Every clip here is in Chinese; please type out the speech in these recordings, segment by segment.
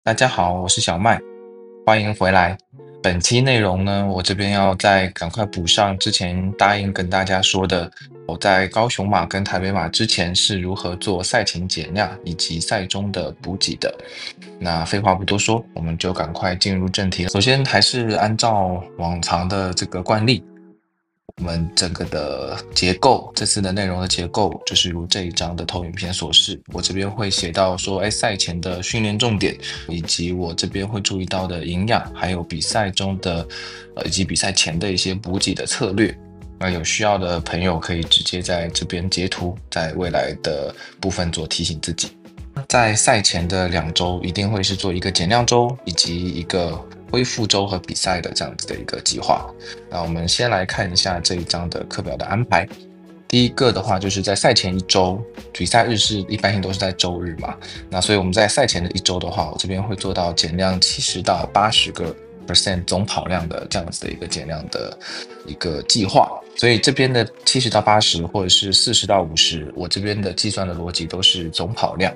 大家好，我是小麦，欢迎回来。本期内容呢，我这边要再赶快补上之前答应跟大家说的，我在高雄马跟台北马之前是如何做赛前减量以及赛中的补给的。那废话不多说，我们就赶快进入正题了。首先还是按照往常的这个惯例，我们整个的结构，这次的内容的结构就是如这一章的投影片所示。我这边会写到说，赛前的训练重点，以及我这边会注意到的营养，还有比赛中的，以及比赛前的一些补给的策略。那有需要的朋友可以直接在这边截图，在未来的部分做提醒自己。在赛前的2周一定会是做一个减量周，以及一个恢复周和比赛的这样子的一个计划。那我们先来看一下这一章的课表的安排。第一个的话，就是在赛前1周，比赛日是一般性都是在周日嘛。那所以我们在赛前的1周的话，我这边会做到减量70到80% 总跑量的这样子的一个减量的一个计划。所以这边的70到80或者是40到50，我这边的计算的逻辑都是总跑量。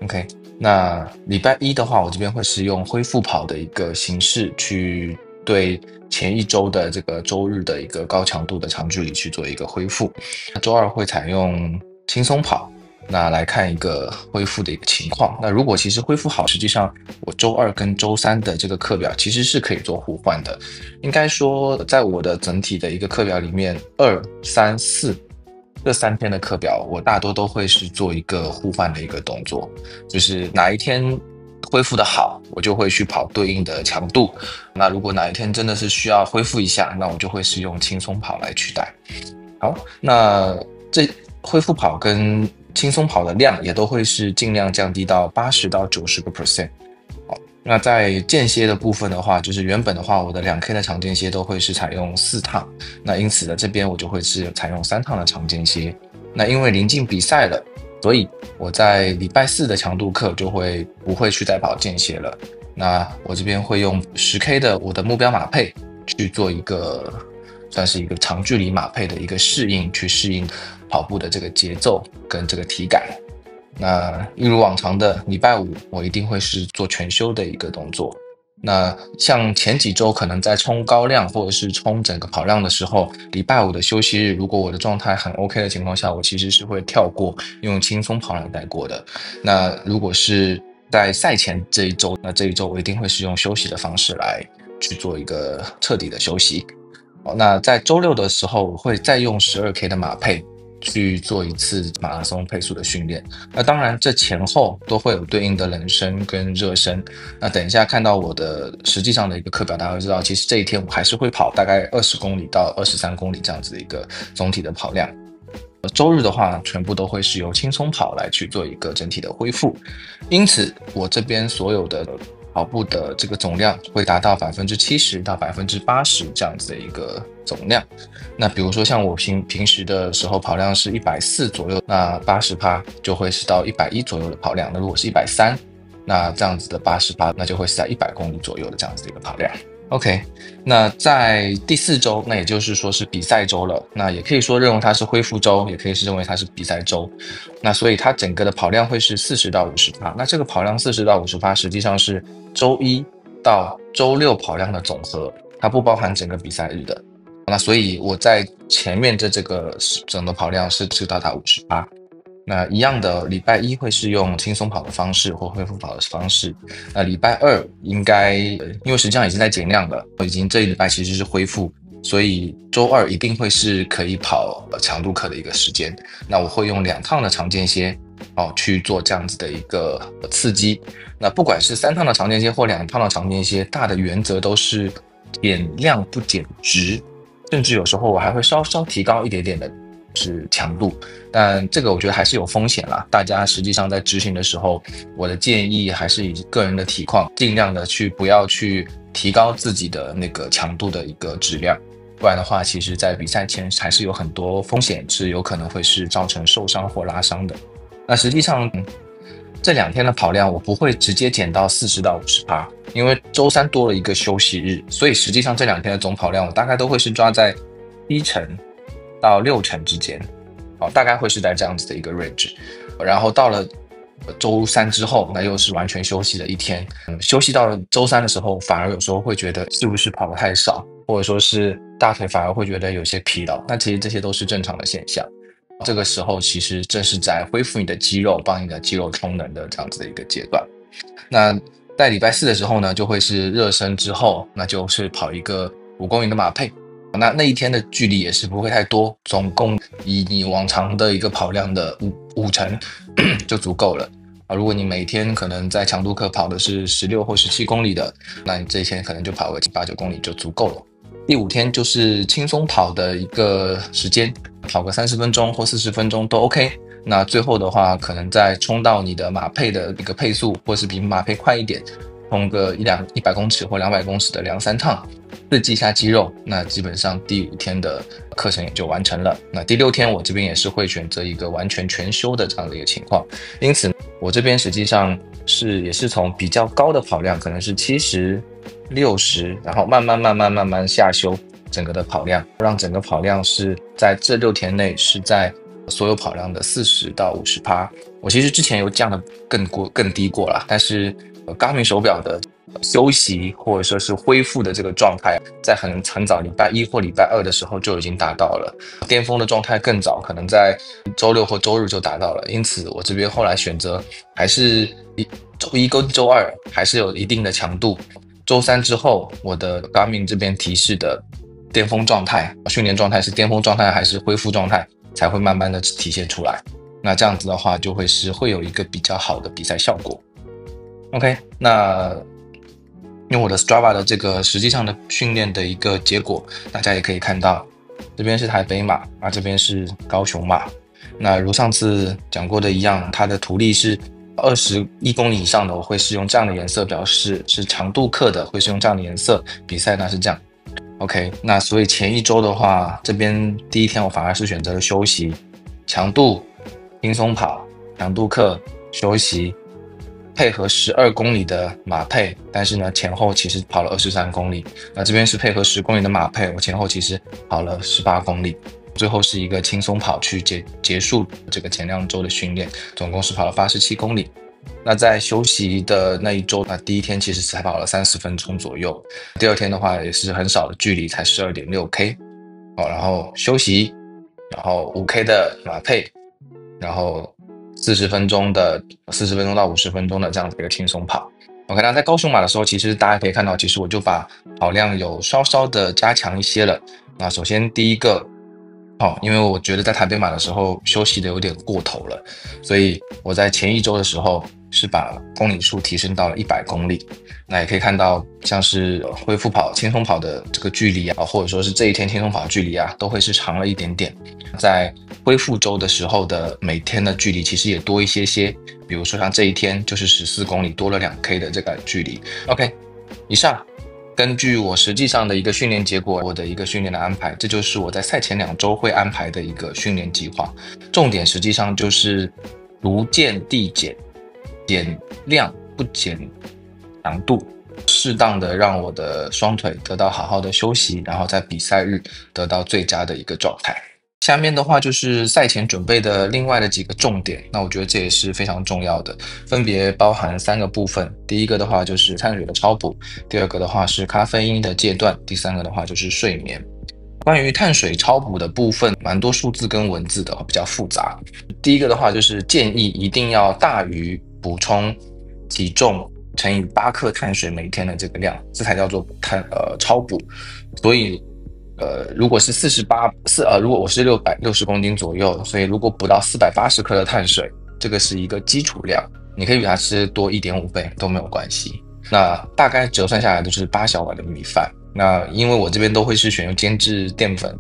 OK， 那礼拜一的话，我这边会是用恢复跑的一个形式去对前1周的这个周日的一个高强度的长距离去做一个恢复。周二会采用轻松跑，那来看一个恢复的一个情况。那如果其实恢复好，实际上我周二跟周三的这个课表其实是可以做互换的。应该说，在我的整体的一个课表里面，2、3、4。这3天的课表，我大多都会是做一个互换的一个动作，就是哪一天恢复的好，我就会去跑对应的强度。那如果哪一天真的是需要恢复一下，那我就会是用轻松跑来取代。好，那这恢复跑跟轻松跑的量也都会是尽量降低到80到90%。那在间歇的部分的话，就是原本的话，我的2K 的长间歇都会是采用4趟，那因此呢，这边我就会是采用3趟的长间歇。那因为临近比赛了，所以我在礼拜4的强度课就不会去再跑间歇了。那我这边会用10K 的我的目标马配去做一个算是一个长距离马配的一个适应，去适应跑步的这个节奏跟这个体感。那一如往常的礼拜5，我一定会是做全休的一个动作。那像前几周可能在冲高量或者是冲整个跑量的时候，礼拜5的休息日，如果我的状态很 OK 的情况下，我其实是会跳过，用轻松跑量带过的。那如果是在赛前这一周，那这一周我一定会是用休息的方式来去做一个彻底的休息。那在周6的时候，我会再用12K 的马配去做一次马拉松配速的训练。那当然，这前后都会有对应的冷身跟热身。那等一下看到我的实际上的一个课表，大家会知道，其实这一天我还是会跑大概20公里到23公里这样子的一个总体的跑量。周日的话，全部都会是由轻松跑来去做一个整体的恢复。因此，我这边所有的跑步的这个总量会达到70%到80%这样子的一个总量。那比如说像我平时的时候跑量是140左右，那80%就会是到110左右的跑量。那如果是130，那这样子的80%，那就会是在100公里左右的这样子的一个跑量。OK， 那在第4周，那也就是说是比赛周了。那也可以说认为它是恢复周，也可以是认为它是比赛周。那所以它整个的跑量会是40到50%。那这个跑量40到50%，实际上是周1到周6跑量的总和，它不包含整个比赛日的。那所以我在前面的这个整个跑量是到达50%。那一样的，礼拜1会是用轻松跑的方式或恢复跑的方式。那礼拜2应该，因为实际上已经在减量了，这一礼拜其实是恢复，所以周2一定会是可以跑强度课的一个时间。那我会用2趟的长间歇去做这样子的一个刺激。那不管是3趟的长间歇或2趟的长间歇，大的原则都是减量不减值，甚至有时候我还会稍稍提高一点点的是强度，但这个我觉得还是有风险啦。大家实际上在执行的时候，我的建议还是以个人的体况，尽量的不要去提高自己的那个强度的一个质量，不然的话，其实在比赛前还是有很多风险，是有可能会是造成受伤或拉伤的。那实际上这2天的跑量我不会直接减到40到50%，因为周3多了一个休息日，所以实际上这2天的总跑量我大概都会是抓在7%到6%之间，大概会是在这样子的一个 range。然后到了周三之后，那又是完全休息的一天。休息到周三的时候，反而有时候会觉得是不是跑得太少，或者说是大腿反而会觉得有些疲劳。那其实这些都是正常的现象。这个时候其实正是在恢复你的肌肉，帮你的肌肉充能的这样子的一个阶段。那在礼拜四的时候呢，就会是热身之后，那就是跑一个5公里的马配。那一天的距离也是不会太多，总共以你往常的一个跑量的五成就足够了。如果你每天可能在强度课跑的是16或17公里的，那你这一天可能就跑个8、9公里就足够了。第5天就是轻松跑的一个时间，跑个30分钟或40分钟都 OK。那最后的话，可能再冲到你的马配的一个配速，或是比马配快一点，冲个100公尺或200公尺的2、3趟，刺激一下肌肉。那基本上第5天的课程也就完成了。那第6天我这边也是会选择一个完全全休的这样的一个情况。因此我这边实际上也是从比较高的跑量，可能是70、60，然后慢慢下修整个的跑量，让整个跑量是在这6天内是在所有跑量的40到50%。我其实之前有降的更低过啦，但是Garmin 手表的休息或者说是恢复的这个状态，在很早礼拜1或礼拜2的时候就已经达到了，巅峰的状态更早，可能在周6或周日就达到了。因此我这边后来选择还是周1跟周2还是有一定的强度，周3之后我的 Garmin 这边提示的巅峰状态，训练状态是巅峰状态还是恢复状态，才会慢慢的体现出来。那这样子的话就会有一个比较好的比赛效果。OK， 那用我的 Strava 的这个实际上的训练的一个结果，大家也可以看到，这边是台北马，这边是高雄马。那如上次讲过的一样，它的图例是21公里以上的，我会是用这样的颜色表示，是长度课的会是用这样的颜色，比赛呢是这样。OK， 那所以前一周的话，这边第1天我反而是选择了休息，强度轻松跑，强度课休息，配合12公里的马配，但是呢前后其实跑了23公里。那这边是配合10公里的马配，我前后其实跑了18公里。最后是一个轻松跑去结束这个前2周的训练，总共是跑了87公里。那在休息的那一周，那第1天其实才跑了30分钟左右，第2天的话也是很少的距离，才12.6K。然后休息，然后5K 的马配，然后40分钟到50分钟的这样的一个轻松跑。OK， 那在高雄马的时候，其实大家可以看到，其实我就把跑量有稍稍的加强一些了。那首先第一个，因为我觉得在台北马的时候休息的有点过头了，所以我在前1周的时候是把公里数提升到了100公里。那也可以看到，像是恢复跑、轻松跑的这个距离或者说是这一天轻松跑的距离都会是长了一点点。在恢复周的时候的每天的距离其实也多一些，比如说像这一天就是14公里，多了2K 的这个距离。OK， 以上根据我实际上的一个训练结果，我的一个训练的安排，这就是我在赛前2周会安排的一个训练计划。重点实际上就是逐渐递减，减量不减强度，适当的让我的双腿得到好好的休息，然后在比赛日得到最佳的一个状态。下面的话就是赛前准备的另外的几个重点，那我觉得这也是非常重要的，分别包含3个部分。第一个的话就是碳水的超补，第二个的话是咖啡因的戒断，第3个的话就是睡眠。关于碳水超补的部分，蛮多数字跟文字的，比较复杂。第一个的话就是建议一定要大于补充体重乘以8克碳水每天的这个量，这才叫做超补。所以如果是如果我是660公斤左右，所以如果补到480克的碳水，这个是一个基础量，你可以比它吃多1.5倍都没有关系。那大概折算下来就是8小碗的米饭。那因为我这边都会是选用精制淀粉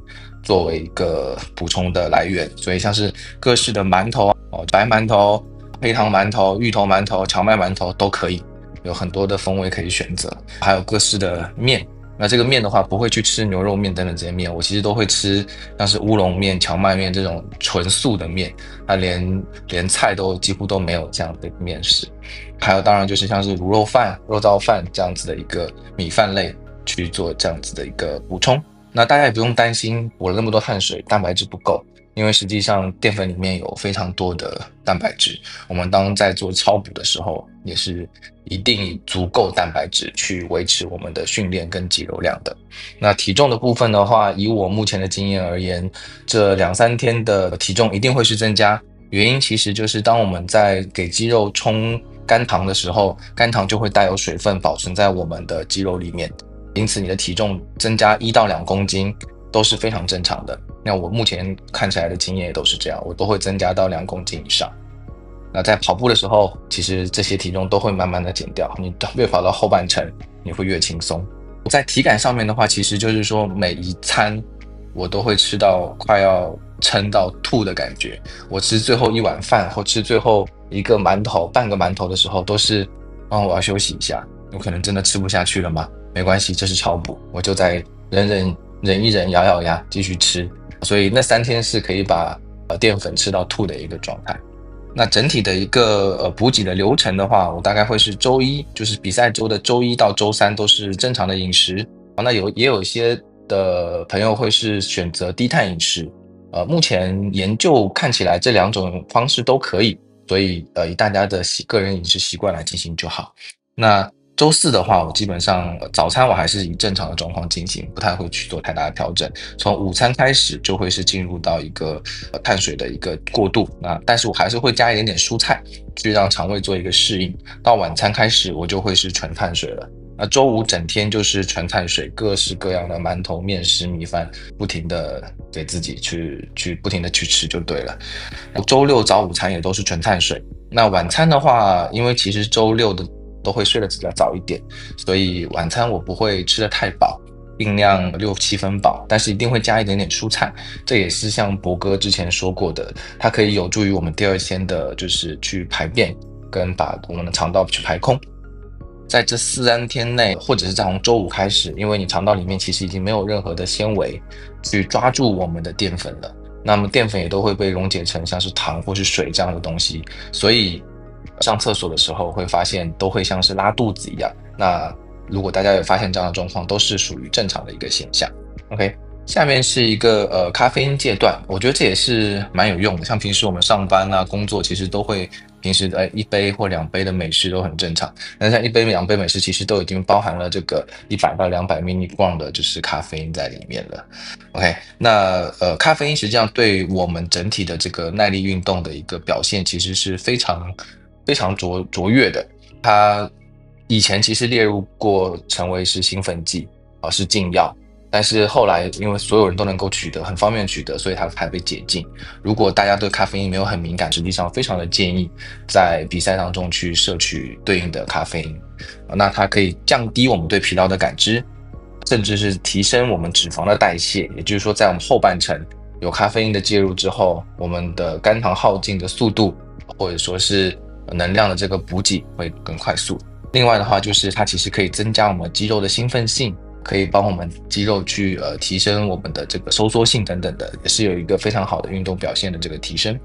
作为一个补充的来源，所以像是各式的馒头白馒头、黑糖馒头、芋头馒头、荞麦馒头都可以，有很多的风味可以选择，还有各式的面。那这个面的话，不会去吃牛肉面等等这些面，我其实都会吃像是乌龙面、荞麦面这种纯素的面，它连菜都几乎都没有这样的面食。还有当然就是像是卤肉饭、肉燥饭这样子的一个米饭类去做这样子的一个补充。那大家也不用担心补了那么多碳水，蛋白质不够。因为实际上淀粉里面有非常多的蛋白质，我们当在做超补的时候，也是一定足够蛋白质去维持我们的训练跟肌肉量的。那体重的部分的话，以我目前的经验而言，这2、3天的体重一定会是增加。原因其实就是当我们在给肌肉充肝糖的时候，肝糖就会带有水分保存在我们的肌肉里面，因此你的体重增加1到2公斤都是非常正常的。那我目前看起来的经验也都是这样，我都会增加到2公斤以上。那在跑步的时候，其实这些体重都会慢慢的减掉，你越跑到后半程，你会越轻松。在体感上面的话，其实就是说每一餐我都会吃到快要撑到吐的感觉。我吃最后一碗饭或吃最后一个馒头、半个馒头的时候，都是我要休息一下，有可能真的吃不下去了吗？没关系，这是超补，我就再忍一忍，咬咬牙继续吃。所以那3天是可以把淀粉吃到吐的一个状态。那整体的一个补给的流程的话，我大概会是周一，就是比赛周的周一到周三都是正常的饮食。那也有一些的朋友会是选择低碳饮食。目前研究看起来这2种方式都可以，所以以大家的个人饮食习惯来进行就好。那周四的话，我基本上早餐我还是以正常的状况进行，不太会去做太大的调整。从午餐开始就会是进入到一个碳水的一个过渡，但是我还是会加一点点蔬菜，去让肠胃做一个适应。到晚餐开始我就会是纯碳水了。那周五整天就是纯碳水，各式各样的馒头、面食、米饭，不停的给自己去不停的去吃就对了。周六早午餐也都是纯碳水。那晚餐的话，因为其实周六的都会睡得比较早一点，所以晚餐我不会吃得太饱，尽量6、7分饱，但是一定会加一点点蔬菜。这也是像博哥之前说过的，它可以有助于我们第2天的就是去排便跟把我们的肠道去排空。在这4、3天内，或者是从周五开始，因为你肠道里面其实已经没有任何的纤维去抓住我们的淀粉了，那么淀粉也都会被溶解成像是糖或是水这样的东西，所以上厕所的时候会发现都会像是拉肚子一样。那如果大家有发现这样的状况，都是属于正常的一个现象。OK， 下面是一个咖啡因戒断，我觉得这也是蛮有用的。像平时我们上班啊、工作，其实都会平时1杯或2杯的美式都很正常。那像1杯、2杯美式，其实都已经包含了这个100到200 mg 的就是咖啡因在里面了。OK， 那咖啡因实际上对我们整体的这个耐力运动的一个表现，其实是非常卓越的。它以前其实列入过成为是兴奋剂是禁药，但是后来因为所有人都能够取得，很方便取得，所以它才被解禁。如果大家对咖啡因没有很敏感，实际上非常的建议在比赛当中去摄取对应的咖啡因。那它可以降低我们对疲劳的感知，甚至是提升我们脂肪的代谢。也就是说，在我们后半程有咖啡因的介入之后，我们的肝糖耗尽的速度，或者说是能量的这个补给会更快速。另外的话，就是它其实可以增加我们肌肉的兴奋性，可以帮我们肌肉去提升我们的这个收缩性等等的，也是有一个非常好的运动表现的这个提升。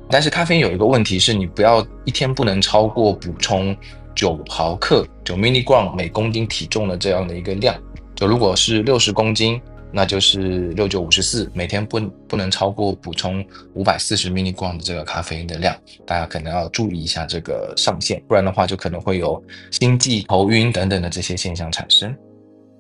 但是咖啡因有一个问题是，你不要一天不能超过补充9毫克9 mg 每公斤体重的这样的一个量。就如果是60公斤，那就是6、9、54，每天不能超过补充540 mg 的这个咖啡因的量，大家可能要注意一下这个上限，不然的话就可能会有心悸、头晕等等的这些现象产生。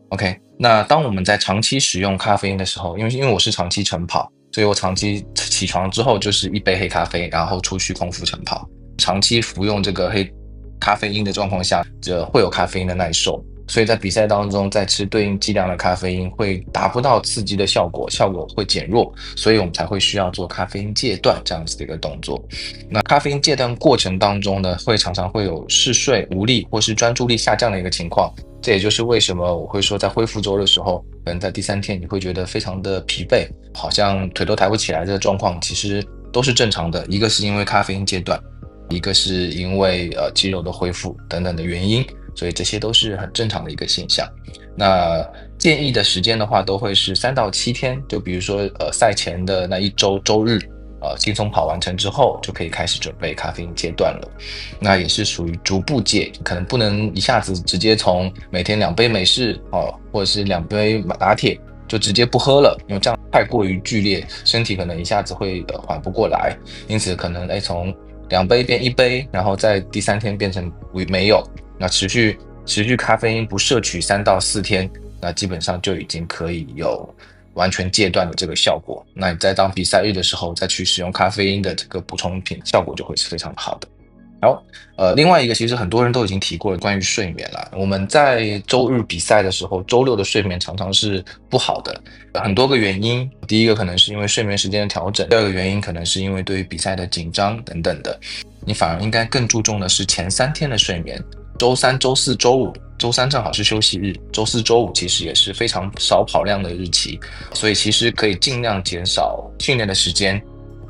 OK， 那当我们在长期使用咖啡因的时候，因为我是长期晨跑，所以我长期起床之后就是1杯黑咖啡，然后出去空腹晨跑。长期服用这个黑咖啡因的状况下，会有咖啡因的耐受。所以在比赛当中，再吃对应剂量的咖啡因会达不到刺激的效果，效果会减弱，所以我们才会需要做咖啡因戒断这样子的一个动作。那咖啡因戒断过程当中呢，常常会有嗜睡、无力或是专注力下降的一个情况。这也就是为什么我会说在恢复周的时候，可能在第3天你会觉得非常的疲惫，好像腿都抬不起来，这个状况其实都是正常的。一个是因为咖啡因戒断，一个是因为肌肉的恢复等等的原因。所以这些都是很正常的一个现象。那建议的时间的话，都会是3到7天。就比如说赛前的那1周周日，轻松跑完成之后，就可以开始准备咖啡因戒断了。那也是属于逐步戒，可能不能一下子直接从每天2杯美式或者是2杯拿铁就直接不喝了，因为这样太过于剧烈，身体可能一下子会缓不过来，因此可能从2杯变1杯，然后在第3天变成没有，那持续咖啡因不摄取3到4天，那基本上就已经可以有完全戒断的这个效果。那你在当比赛日的时候再去使用咖啡因的这个补充品，效果就会是非常好的。好，另外一个其实很多人都已经提过了，关于睡眠啦。我们在周日比赛的时候，周六的睡眠常常是不好的，很多个原因。第一个可能是因为睡眠时间的调整，第二个原因可能是因为对于比赛的紧张等等的。你反而应该更注重的是前3天的睡眠，周3、周4、周5，周3正好是休息日，周4、周5其实也是非常少跑量的日期，所以其实可以尽量减少训练的时间，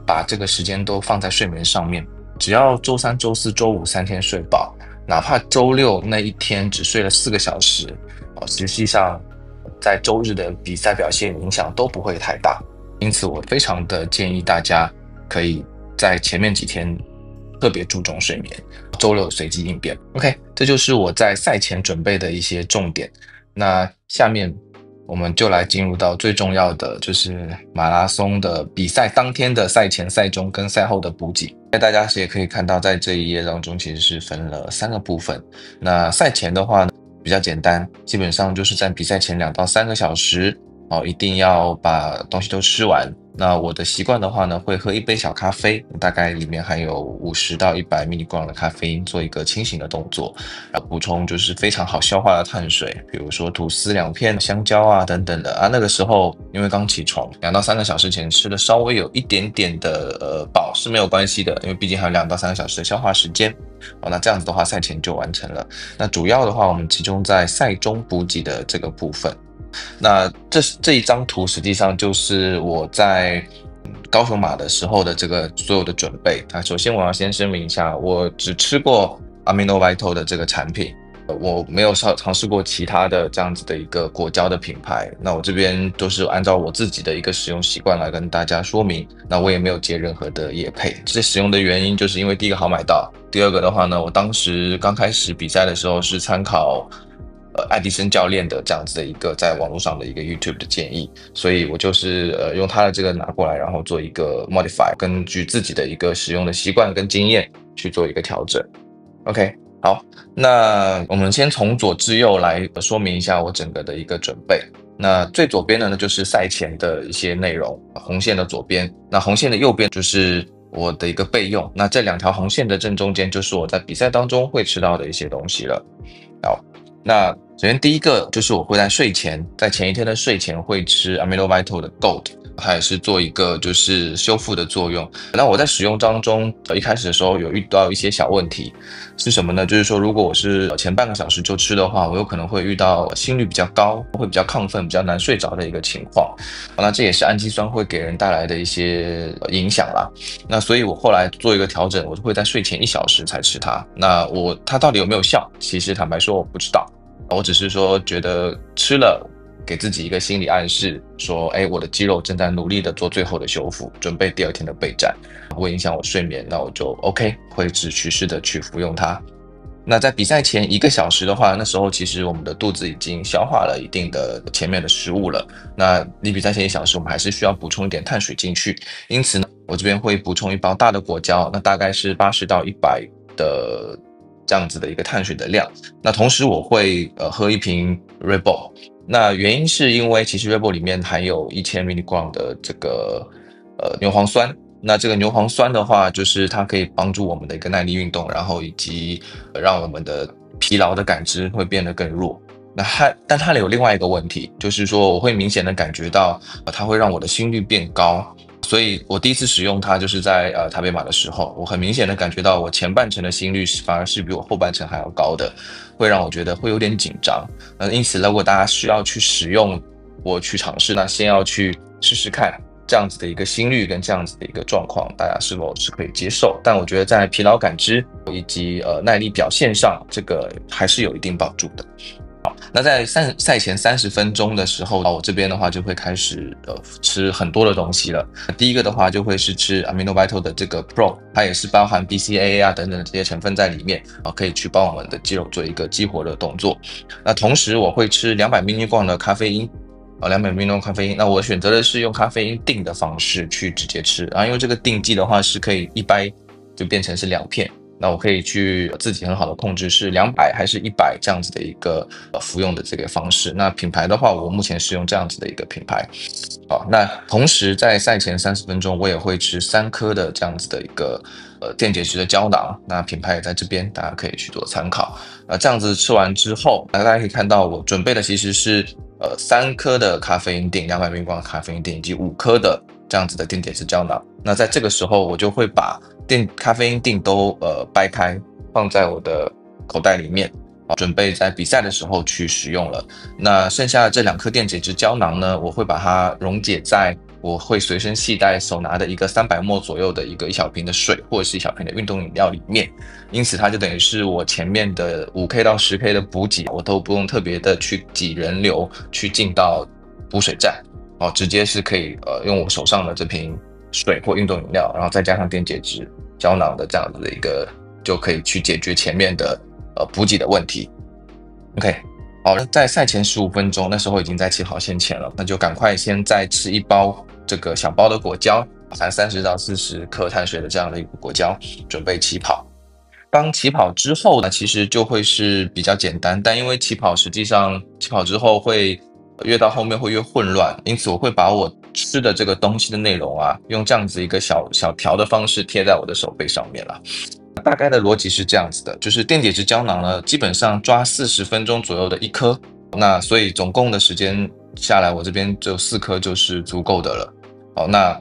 把这个时间都放在睡眠上面。只要周3、周4、周53天睡饱，哪怕周六那一天只睡了4个小时，实际上在周日的比赛表现影响都不会太大。因此我非常的建议大家可以在前面几天特别注重睡眠，周六随机应变。OK， 这就是我在赛前准备的一些重点。那下面我们就来进入到最重要的，就是马拉松的比赛当天的赛前、赛中跟赛后的补给。大家也可以看到，在这一页当中其实是分了3个部分。那赛前的话呢，比较简单，基本上就是在比赛前2到3个小时，一定要把东西都吃完。那我的习惯的话呢，会喝1杯小咖啡，大概里面含有50到100 mg 的咖啡因，做一个清醒的动作，然后补充就是非常好消化的碳水，比如说吐司2片、香蕉啊等等的啊。那个时候因为刚起床，2到3个小时前吃的稍微有一点点的饱是没有关系的，因为毕竟还有2到3个小时的消化时间。那这样子的话，赛前就完成了。那主要的话，我们集中在赛中补给的这个部分。那这一张图实际上就是我在高雄马的时候的这个所有的准备。首先我要先声明一下，我只吃过 Amino Vital 的这个产品，我没有尝试过其他的这样子的一个果胶的品牌。那我这边都是按照我自己的一个使用习惯来跟大家说明。那我也没有接任何的业配。这使用的原因就是因为第一个好买到，第二个的话呢，我当时刚开始比赛的时候是参考爱迪生教练的这样子的一个在网络上的一个 YouTube 的建议，所以我就是用他的这个拿过来，然后做一个 modify， 根据自己的一个使用的习惯跟经验去做一个调整。OK， 好，那我们先从左至右来说明一下我整个的一个准备。那最左边的呢，就是赛前的一些内容，红线的左边，那红线的右边就是我的一个备用。那这2条红线的正中间就是我在比赛当中会吃到的一些东西了。好，那首先第一个就是我会在睡前，在前一天的睡前会吃 Amino Vital 的 Gold， 它也是做一个就是修复的作用。那我在使用当中，一开始的时候有遇到一些小问题，是什么呢？就是说如果我是前半个小时就吃的话，我有可能会遇到心率比较高，会比较亢奋，比较难睡着的一个情况。那这也是氨基酸会给人带来的一些影响啦。那所以我后来做一个调整，我会在睡前1小时才吃它。那它到底有没有效？其实坦白说我不知道。我只是说觉得吃了，给自己一个心理暗示，说我的肌肉正在努力的做最后的修复，准备第2天的备战，不会影响我睡眠，那我就 OK， 会持续的去服用它。那在比赛前1个小时的话，那时候其实我们的肚子已经消化了一定的前面的食物了。那离比赛前1小时，我们还是需要补充一点碳水进去。因此呢，我这边会补充1包大的果胶，那大概是80到100的这样子的一个碳水的量。那同时我会喝1瓶 Red Bull。那原因是因为其实 Red Bull 里面含有1000 mg 的这个牛磺酸。那这个牛磺酸的话，就是它可以帮助我们的一个耐力运动，然后以及让我们的疲劳的感知会变得更弱。但它有另外一个问题，就是说我会明显的感觉到它会让我的心率变高。所以我第一次使用它就是在台北马的时候，我很明显的感觉到我前半程的心率反而是比我后半程还要高的，会让我觉得会有点紧张。因此如果大家需要去使用我去尝试，那先要去试试看这样子的一个心率跟这样子的一个状况，大家是否是可以接受。但我觉得在疲劳感知以及耐力表现上，这个还是有一定帮助的。那在赛前30分钟的时候，我这边的话就会开始吃很多的东西了。第一个的话就会是吃 Amino Vital 的这个 Pro， 它也是包含 BCAA 啊等等的这些成分在里面，可以去帮我们的肌肉做一个激活的动作。那同时我会吃200 mg 的咖啡因。200mg咖啡因。那我选择的是用咖啡因锭的方式去直接吃，因为这个锭剂的话是可以一掰就变成是2片。那我可以去自己很好的控制是200还是100这样子的一个服用的这个方式。那品牌的话，我目前是用这样子的一个品牌。好，那同时在赛前30分钟，我也会吃3颗的这样子的一个电解质的胶囊。那品牌也在这边，大家可以去做参考。这样子吃完之后，大家可以看到我准备的其实是3颗的咖啡因锭，200mg咖啡因锭以及5颗的这样子的电解质胶囊。那在这个时候，我就会把咖啡因锭都掰开，放在我的口袋里面，准备在比赛的时候去使用了。那剩下的这2颗电解质胶囊呢，我会把它溶解在我会随身携带手拿的一个300ml左右的一个1小瓶的水，或者是1小瓶的运动饮料里面。因此它就等于是我前面的5K 到10K 的补给，我都不用特别的去挤人流去进到补水站，直接是可以用我手上的这瓶水或运动饮料，然后再加上电解质胶囊的这样子的一个，就可以去解决前面的补给的问题。OK， 好，在赛前15分钟，那时候已经在起跑线前了，那就赶快先再吃1包这个小包的果胶，含30到40克碳水的这样的一个果胶，准备起跑。当起跑之后呢，其实就会是比较简单，但因为实际上起跑之后会越到后面会越混乱，因此我会把我吃的这个东西的内容用这样子一个小条的方式贴在我的手背上面了。大概的逻辑是这样子的，就是电解质胶囊呢，基本上抓40分钟左右的1颗，那所以总共的时间下来，我这边只有4颗就是足够的了。好，那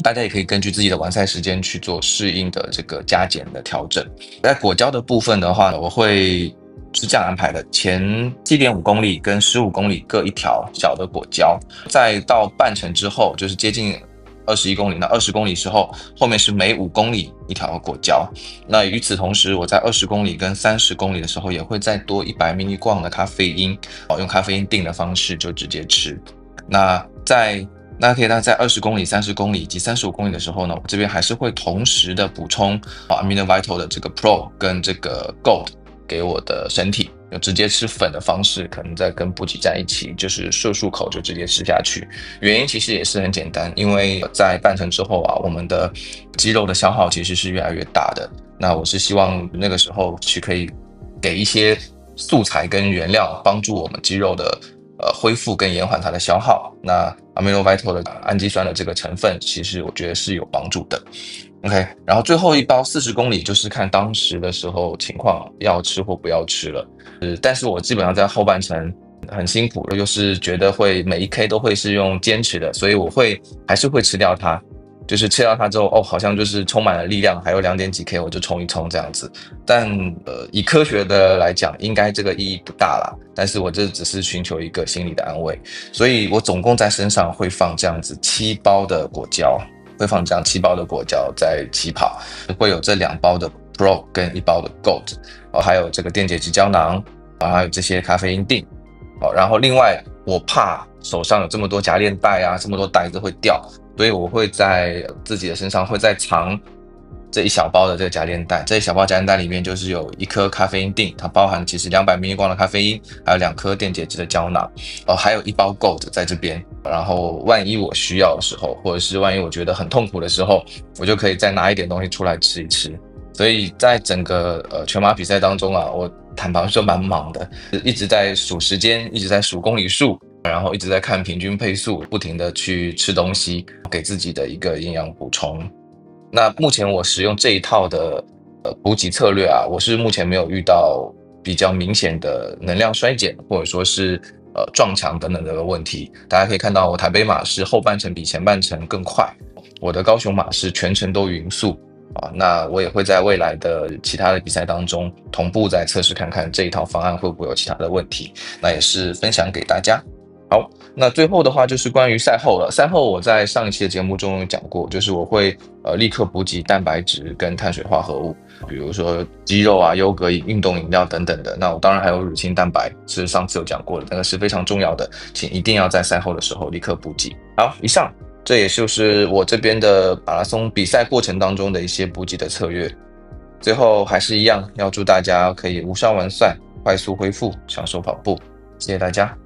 大家也可以根据自己的完赛时间去做适应的这个加减的调整。在果胶的部分的话，我会是这样安排的：前7.5公里跟15公里各1条小的果胶，再到半程之后，就是接近21公里，那20公里时候，后面是每5公里1条果胶。那与此同时，我在20公里跟30公里的时候，也会再多100mg的咖啡因，用咖啡因锭的方式就直接吃。那可以在20公里、30公里以及35公里的时候呢，我这边还是会同时的补充Amino Vital 的这个 Pro 跟这个 Gold 给我的身体，有直接吃粉的方式，可能再跟补给在一起，就是漱口就直接吃下去。原因其实也是很简单，因为在半程之后我们的肌肉的消耗其实是越来越大的。那我是希望那个时候去可以给一些素材跟原料，帮助我们肌肉的恢复跟延缓它的消耗。那 Amino Vital 的氨基酸的这个成分，其实我觉得是有帮助的。OK， 然后最后1包40公里，就是看当时的时候情况要吃或不要吃了。但是我基本上在后半程很辛苦，就是觉得每一 K 都会是用坚持的，所以我还是会吃掉它。就是吃掉它之后，好像就是充满了力量，还有2点几 K 我就冲一冲这样子。但以科学的来讲，应该这个意义不大啦。但是我这只是寻求一个心理的安慰，所以我总共在身上会放这样子7包的果胶，在起跑，会有这2包的 Pro 跟1包的 Gold，还有这个电解质胶囊，还有这些咖啡因锭。然后另外我怕手上有这么多夹链带这么多袋子会掉，所以我会在自己的身上会再藏这1小包的这个夹链袋。这1小包夹链袋里面就是有1颗咖啡因锭，它包含其实200mg的咖啡因，还有2颗电解质的胶囊，还有1包 Gold 在这边。然后万一我需要的时候，或者是万一我觉得很痛苦的时候，我就可以再拿一点东西出来吃一吃。所以在整个全马比赛当中我坦白说蛮忙的，一直在数时间，一直在数公里数，然后一直在看平均配速，不停的去吃东西，给自己的一个营养补充。那目前我使用这一套的补给策略我是目前没有遇到比较明显的能量衰减，或者说是撞墙等等的问题。大家可以看到我台北马是后半程比前半程更快，我的高雄马是全程都匀速。那我也会在未来的其他的比赛当中同步再测试看看这一套方案会不会有其他的问题，那也是分享给大家。好，那最后的话就是关于赛后了。赛后我在上一期的节目中有讲过，就是我会立刻补给蛋白质跟碳水化合物，比如说鸡肉优格、运动饮料等等的。那我当然还有乳清蛋白，是上次有讲过的，那个是非常重要的，请一定要在赛后的时候立刻补给。好，以上这也就是我这边的马拉松比赛过程当中的一些补给的策略。最后还是一样，要祝大家可以无伤完赛，快速恢复，享受跑步。谢谢大家。